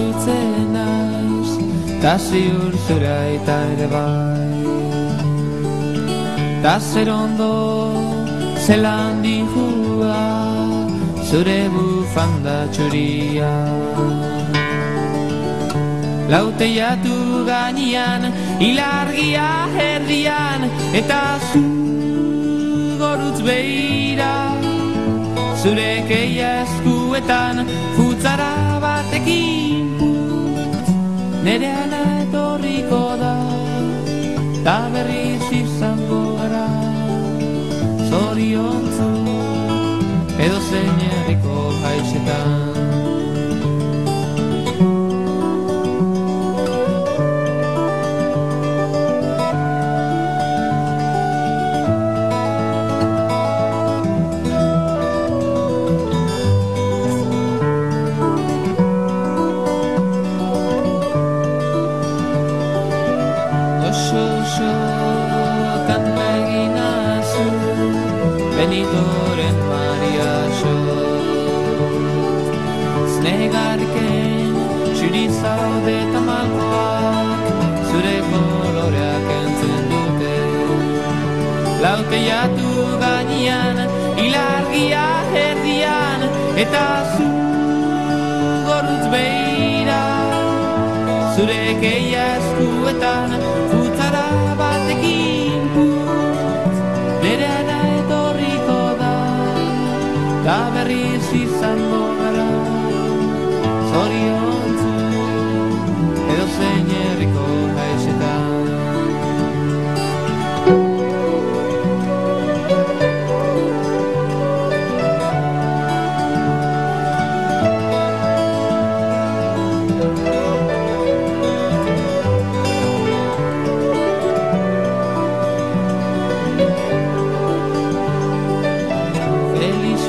gertutzen naiz, ta ziur zura eta ere bai. Ta zer ondo zelan dihua zure bufanda txuria. Lauteiatu gainean, ilargia herrian, eta zu gorutz behira. Zure keia eskuetan, futzara batekin putz, nere ana etorriko da, ta berriz izango gara. Zoriontzu, edo zein herriko haizetan. Benitoren Maria so Znegarken txuri zaude tamalkoak zure koloreak entzun dute. Lauteiatu gainean, ilargia herdian, eta zu gorutz behira. Zure keia eskuetan, futzara batekin putz, nere ana etorriko da, ta berriz izango gara. Zoriontzu, edo zein herriko haizetan.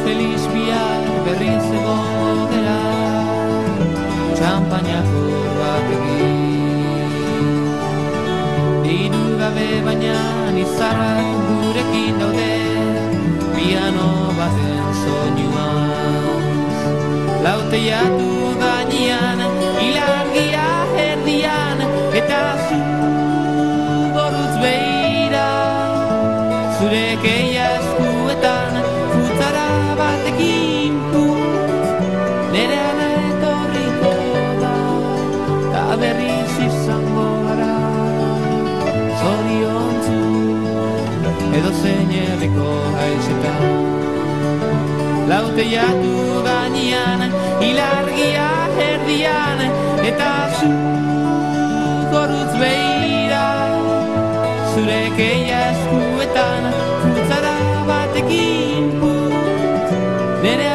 Feliz bihar berriz egongo dela, txampainako batekin. Diru gabe baina izarrak gurekin daude, piano baten soinuaz. Lauteiatu gainean, ilargia herdian, eta zu gorutz behira. Zure keia eskuetan, futzara batekin putz, nere ana etorriko da, ta berriz izango gara. Zoriontzu, edo zein herriko haizetan. Lauteiatu gainean, ilargia herdian, eta zu gorutz behira. Zure keia eskuetan, futzara batekin putz, nere